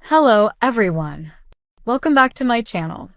Hello, everyone. Welcome back to my channel.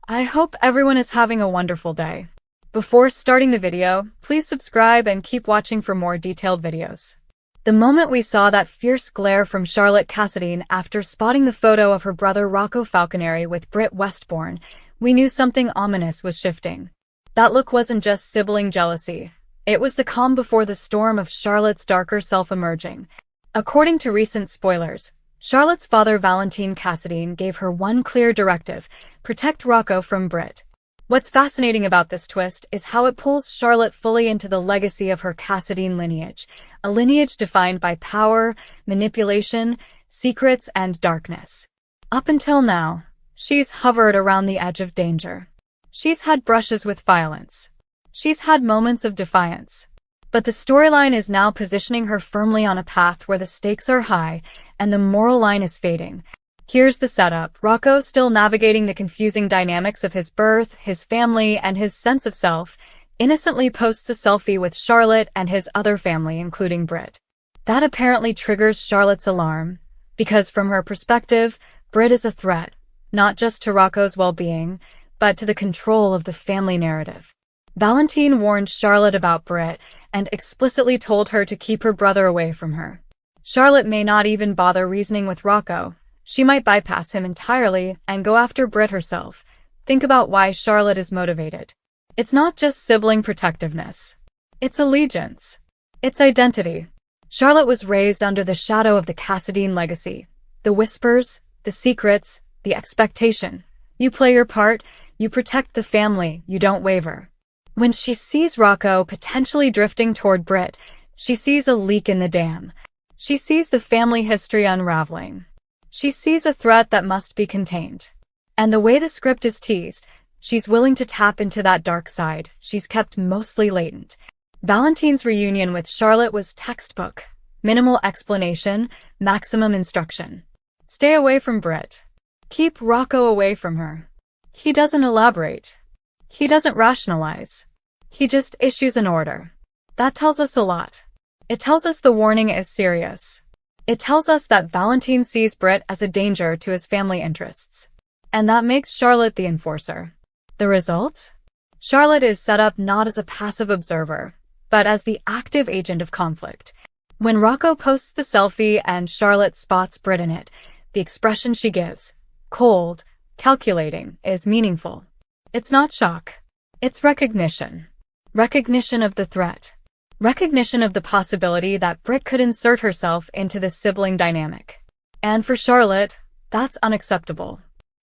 I hope everyone is having a wonderful day. Before starting the video, please subscribe and keep watching for more detailed videos. The moment we saw that fierce glare from Charlotte Cassadine after spotting the photo of her brother Rocco Falconeri with Britt Westbourne, we knew something ominous was shifting. That look wasn't just sibling jealousy. It was the calm before the storm of Charlotte's darker self emerging. According to recent spoilers, Charlotte's father Valentine Cassadine gave her one clear directive: protect Rocco from Britt. What's fascinating about this twist is how it pulls Charlotte fully into the legacy of her Cassadine lineage, a lineage defined by power, manipulation, secrets, and darkness. Up until now, she's hovered around the edge of danger. She's had brushes with violence. She's had moments of defiance. But the storyline is now positioning her firmly on a path where the stakes are high and the moral line is fading. Here's the setup. Rocco, still navigating the confusing dynamics of his birth, his family, and his sense of self, innocently posts a selfie with Charlotte and his other family, including Britt. That apparently triggers Charlotte's alarm, because from her perspective, Britt is a threat, not just to Rocco's well-being, but to the control of the family narrative. Valentine warned Charlotte about Britt and explicitly told her to keep her brother away from her. Charlotte may not even bother reasoning with Rocco. She might bypass him entirely and go after Britt herself. Think about why Charlotte is motivated. It's not just sibling protectiveness. It's allegiance. It's identity. Charlotte was raised under the shadow of the Cassadine legacy. The whispers, the secrets, the expectation. You play your part, you protect the family, you don't waver. When she sees Rocco potentially drifting toward Britt, she sees a leak in the dam. She sees the family history unraveling. She sees a threat that must be contained. And the way the script is teased, she's willing to tap into that dark side she's kept mostly latent. Valentine's reunion with Charlotte was textbook. Minimal explanation, maximum instruction. Stay away from Britt. Keep Rocco away from her. He doesn't elaborate. He doesn't rationalize. He just issues an order. That tells us a lot. It tells us the warning is serious. It tells us that Valentine sees Britt as a danger to his family interests. And that makes Charlotte the enforcer. The result? Charlotte is set up not as a passive observer, but as the active agent of conflict. When Rocco posts the selfie and Charlotte spots Britt in it, the expression she gives, cold, calculating, is meaningful. It's not shock. It's recognition. Recognition of the threat. Recognition of the possibility that Britt could insert herself into the sibling dynamic. And for Charlotte, that's unacceptable.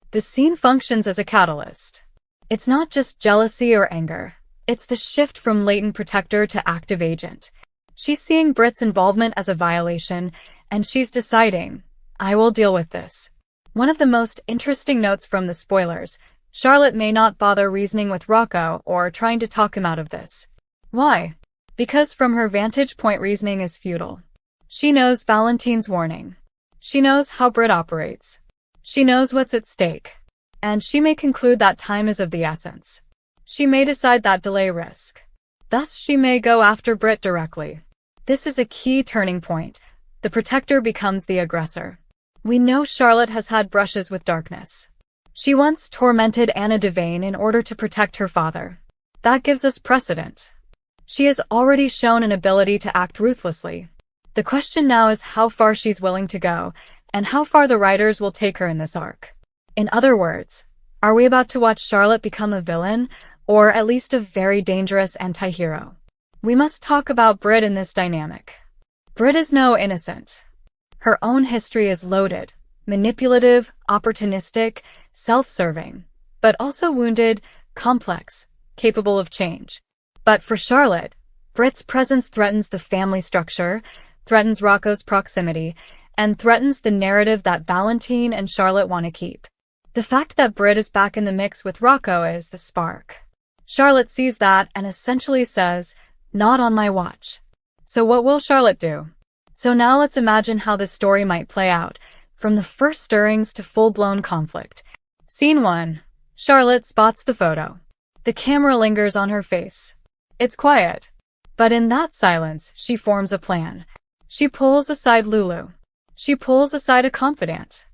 The scene functions as a catalyst. It's not just jealousy or anger. It's the shift from latent protector to active agent. She's seeing Britt's involvement as a violation, and she's deciding, I will deal with this. One of the most interesting notes from the spoilers: Charlotte may not bother reasoning with Rocco or trying to talk him out of this. Why? Because from her vantage point, reasoning is futile. She knows Valentine's warning. She knows how Britt operates. She knows what's at stake. And she may conclude that time is of the essence. She may decide that delay risk. Thus, she may go after Britt directly. This is a key turning point. The protector becomes the aggressor. We know Charlotte has had brushes with darkness. She once tormented Anna Devane in order to protect her father. That gives us precedent. She has already shown an ability to act ruthlessly. The question now is how far she's willing to go, and how far the writers will take her in this arc. In other words, are we about to watch Charlotte become a villain, or at least a very dangerous anti-hero? We must talk about Britt in this dynamic. Britt is no innocent. Her own history is loaded, manipulative, opportunistic, self-serving, but also wounded, complex, capable of change. But for Charlotte, Britt's presence threatens the family structure, threatens Rocco's proximity, and threatens the narrative that Valentine and Charlotte want to keep. The fact that Britt is back in the mix with Rocco is the spark. Charlotte sees that and essentially says, not on my watch. So what will Charlotte do? So now let's imagine how the story might play out, from the first stirrings to full-blown conflict. Scene 1. Charlotte spots the photo. The camera lingers on her face. It's quiet. But in that silence, she forms a plan. She pulls aside Lulu. She pulls aside a confidant.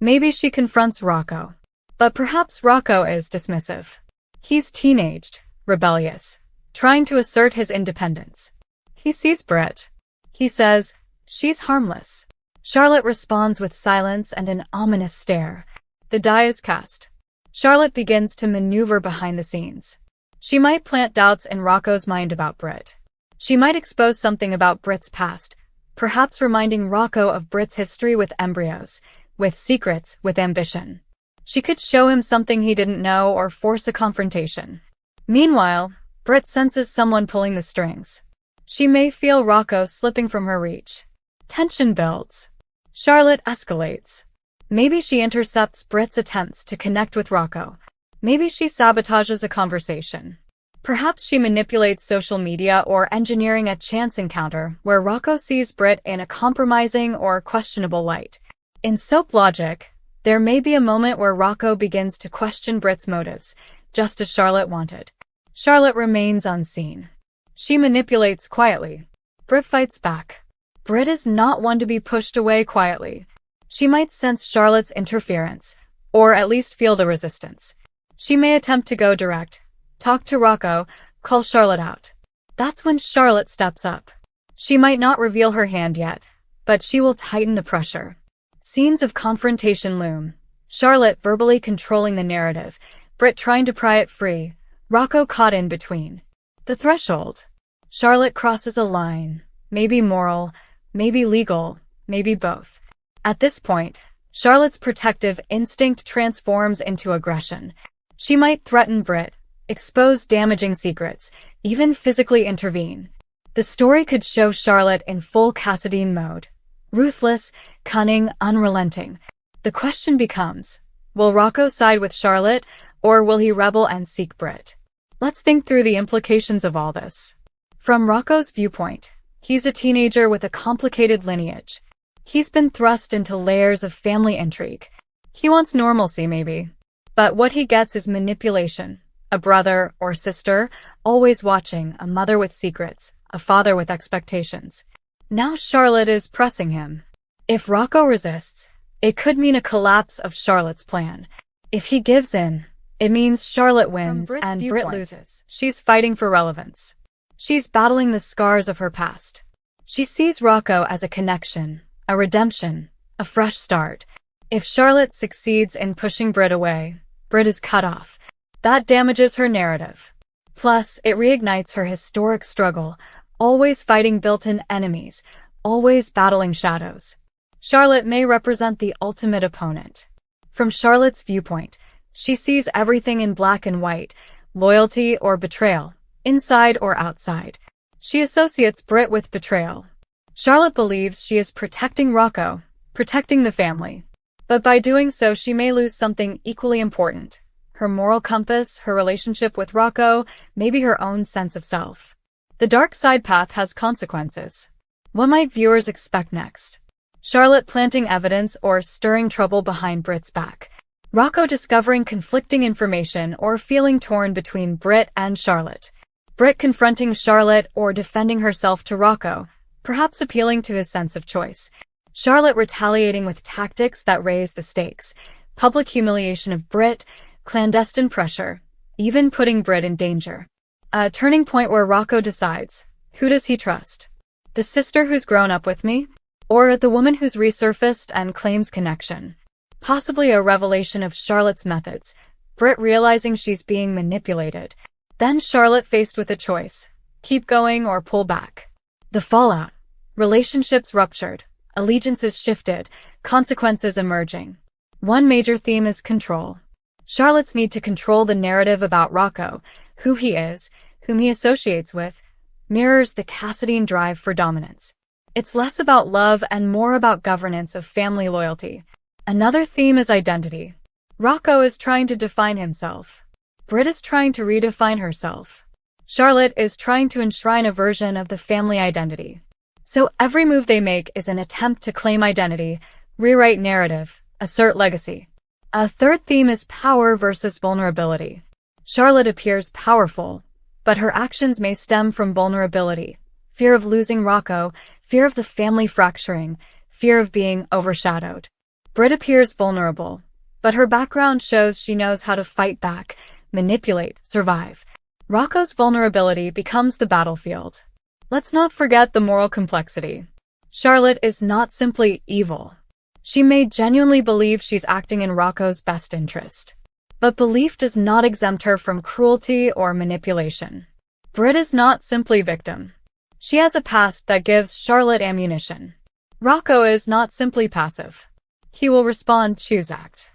Maybe she confronts Rocco. But perhaps Rocco is dismissive. He's teenaged, rebellious, trying to assert his independence. He sees Britt. He says, "She's harmless." Charlotte responds with silence and an ominous stare. The die is cast. Charlotte begins to maneuver behind the scenes. She might plant doubts in Rocco's mind about Britt. She might expose something about Britt's past, perhaps reminding Rocco of Britt's history with embryos, with secrets, with ambition. She could show him something he didn't know or force a confrontation. Meanwhile, Britt senses someone pulling the strings. She may feel Rocco slipping from her reach. Tension builds. Charlotte escalates. Maybe she intercepts Britt's attempts to connect with Rocco. Maybe she sabotages a conversation. Perhaps she manipulates social media or engineering a chance encounter where Rocco sees Britt in a compromising or questionable light. In soap logic, there may be a moment where Rocco begins to question Britt's motives, just as Charlotte wanted. Charlotte remains unseen. She manipulates quietly. Britt fights back. Britt is not one to be pushed away quietly. She might sense Charlotte's interference, or at least feel the resistance. She may attempt to go direct, talk to Rocco, call Charlotte out. That's when Charlotte steps up. She might not reveal her hand yet, but she will tighten the pressure. Scenes of confrontation loom. Charlotte verbally controlling the narrative, Britt trying to pry it free, Rocco caught in between. The threshold. Charlotte crosses a line, maybe moral, maybe legal, maybe both. At this point, Charlotte's protective instinct transforms into aggression. She might threaten Britt, expose damaging secrets, even physically intervene. The story could show Charlotte in full Cassadine mode. Ruthless, cunning, unrelenting. The question becomes, will Rocco side with Charlotte, or will he rebel and seek Britt? Let's think through the implications of all this. From Rocco's viewpoint, he's a teenager with a complicated lineage. He's been thrust into layers of family intrigue. He wants normalcy, maybe. But what he gets is manipulation. A brother or sister, always watching, a mother with secrets, a father with expectations. Now Charlotte is pressing him. If Rocco resists, it could mean a collapse of Charlotte's plan. If he gives in, it means Charlotte wins and Britt loses. She's fighting for relevance. She's battling the scars of her past. She sees Rocco as a connection, a redemption, a fresh start. If Charlotte succeeds in pushing Britt away, Britt is cut off. That damages her narrative. Plus, it reignites her historic struggle, always fighting built-in enemies, always battling shadows. Charlotte may represent the ultimate opponent. From Charlotte's viewpoint, she sees everything in black and white, loyalty or betrayal, inside or outside. She associates Britt with betrayal. Charlotte believes she is protecting Rocco, protecting the family. But by doing so, she may lose something equally important. Her moral compass, her relationship with Rocco, maybe her own sense of self. The dark side path has consequences. What might viewers expect next? Charlotte planting evidence or stirring trouble behind Britt's back. Rocco discovering conflicting information or feeling torn between Britt and Charlotte. Britt confronting Charlotte or defending herself to Rocco, perhaps appealing to his sense of choice. Charlotte retaliating with tactics that raise the stakes. Public humiliation of Britt, clandestine pressure, even putting Britt in danger. A turning point where Rocco decides, who does he trust? The sister who's grown up with me? Or the woman who's resurfaced and claims connection? Possibly a revelation of Charlotte's methods, Britt realizing she's being manipulated. Then Charlotte faced with a choice, keep going or pull back. The fallout. Relationships ruptured, allegiances shifted, consequences emerging. One major theme is control. Charlotte's need to control the narrative about Rocco, who he is, whom he associates with, mirrors the Cassadine drive for dominance. It's less about love and more about governance of family loyalty. Another theme is identity. Rocco is trying to define himself. Britt is trying to redefine herself. Charlotte is trying to enshrine a version of the family identity. So every move they make is an attempt to claim identity, rewrite narrative, assert legacy. A third theme is power versus vulnerability. Charlotte appears powerful, but her actions may stem from vulnerability. Fear of losing Rocco, fear of the family fracturing, fear of being overshadowed. Britt appears vulnerable, but her background shows she knows how to fight back, manipulate, survive. Rocco's vulnerability becomes the battlefield. Let's not forget the moral complexity. Charlotte is not simply evil. She may genuinely believe she's acting in Rocco's best interest. But belief does not exempt her from cruelty or manipulation. Britt is not simply victim. She has a past that gives Charlotte ammunition. Rocco is not simply passive. He will respond, choose act.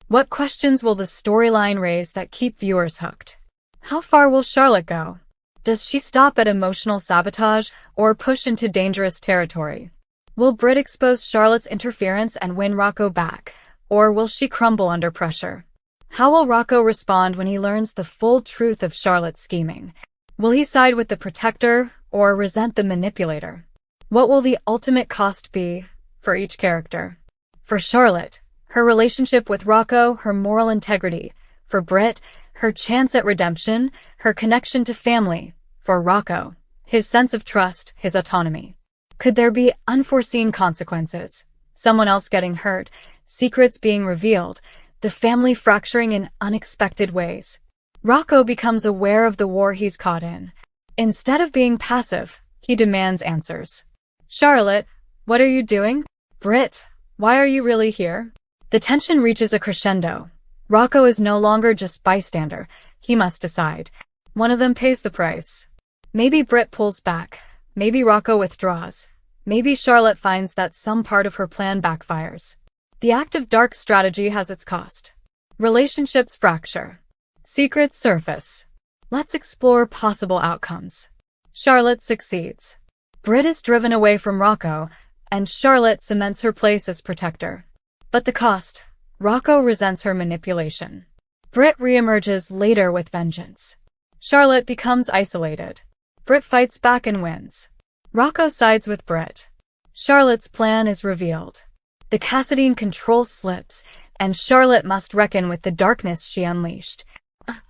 What questions will the storyline raise that keep viewers hooked? How far will Charlotte go? Does she stop at emotional sabotage or push into dangerous territory? Will Britt expose Charlotte's interference and win Rocco back, or will she crumble under pressure? How will Rocco respond when he learns the full truth of Charlotte's scheming? Will he side with the protector or resent the manipulator? What will the ultimate cost be for each character? For Charlotte, her relationship with Rocco, her moral integrity. For Britt, her chance at redemption, her connection to family. For Rocco, his sense of trust, his autonomy. Could there be unforeseen consequences? Someone else getting hurt, secrets being revealed, the family fracturing in unexpected ways. Rocco becomes aware of the war he's caught in. Instead of being passive, he demands answers. Charlotte, what are you doing? Britt, why are you really here? The tension reaches a crescendo. Rocco is no longer just bystander. He must decide. One of them pays the price. Maybe Britt pulls back. Maybe Rocco withdraws. Maybe Charlotte finds that some part of her plan backfires. The active dark strategy has its cost. Relationships fracture. Secrets surface. Let's explore possible outcomes. Charlotte succeeds. Britt is driven away from Rocco, and Charlotte cements her place as protector. But the cost? Rocco resents her manipulation. Britt reemerges later with vengeance. Charlotte becomes isolated. Britt fights back and wins. Rocco sides with Britt. Charlotte's plan is revealed. The Cassadine control slips, and Charlotte must reckon with the darkness she unleashed.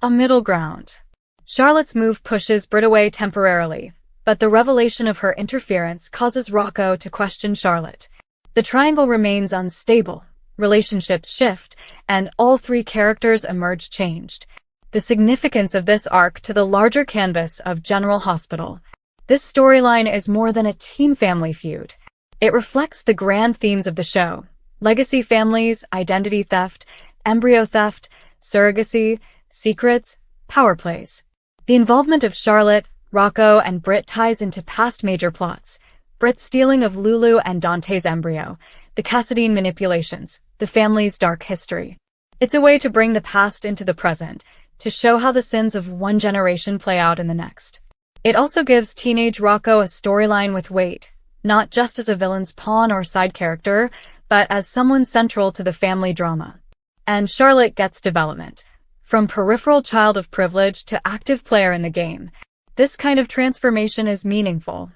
A middle ground. Charlotte's move pushes Britt away temporarily, but the revelation of her interference causes Rocco to question Charlotte. The triangle remains unstable, relationships shift, and all three characters emerge changed. The significance of this arc to the larger canvas of General Hospital. This storyline is more than a teen-family feud. It reflects the grand themes of the show: legacy families, identity theft, embryo theft, surrogacy, secrets, power plays. The involvement of Charlotte, Rocco, and Britt ties into past major plots. Britt's stealing of Lulu and Dante's embryo, the Cassadine manipulations, the family's dark history. It's a way to bring the past into the present, to show how the sins of one generation play out in the next. It also gives teenage Rocco a storyline with weight, not just as a villain's pawn or side character, but as someone central to the family drama. And Charlotte gets development. From peripheral child of privilege to active player in the game. This kind of transformation is meaningful.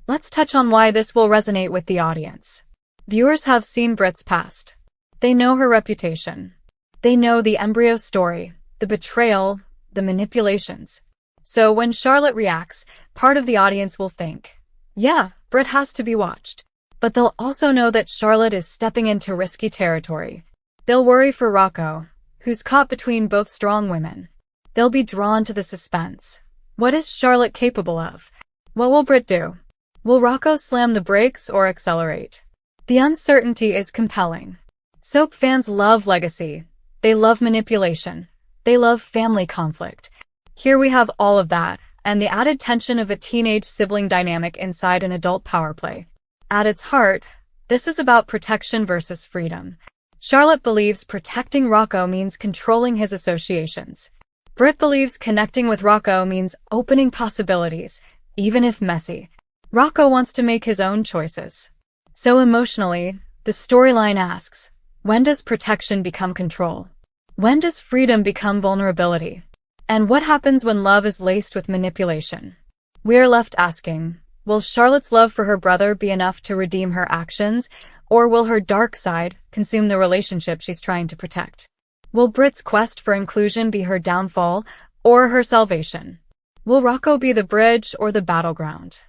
Let's touch on why this will resonate with the audience. Viewers have seen Britt's past. They know her reputation. They know the embryo story, the betrayal, the manipulations. So when Charlotte reacts, part of the audience will think, yeah, Britt has to be watched. But they'll also know that Charlotte is stepping into risky territory. They'll worry for Rocco, who's caught between both strong women. They'll be drawn to the suspense. What is Charlotte capable of? What will Britt do? Will Rocco slam the brakes or accelerate? The uncertainty is compelling. Soap fans love legacy. They love manipulation. They love family conflict. Here we have all of that, and the added tension of a teenage sibling dynamic inside an adult power play. At its heart, this is about protection versus freedom. Charlotte believes protecting Rocco means controlling his associations. Britt believes connecting with Rocco means opening possibilities, even if messy. Rocco wants to make his own choices. So emotionally, the storyline asks, when does protection become control? When does freedom become vulnerability? And what happens when love is laced with manipulation? We are left asking, will Charlotte's love for her brother be enough to redeem her actions, or will her dark side consume the relationship she's trying to protect? Will Britt's quest for inclusion be her downfall or her salvation? Will Rocco be the bridge or the battleground?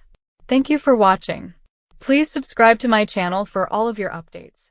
Thank you for watching. Please subscribe to my channel for all of your updates.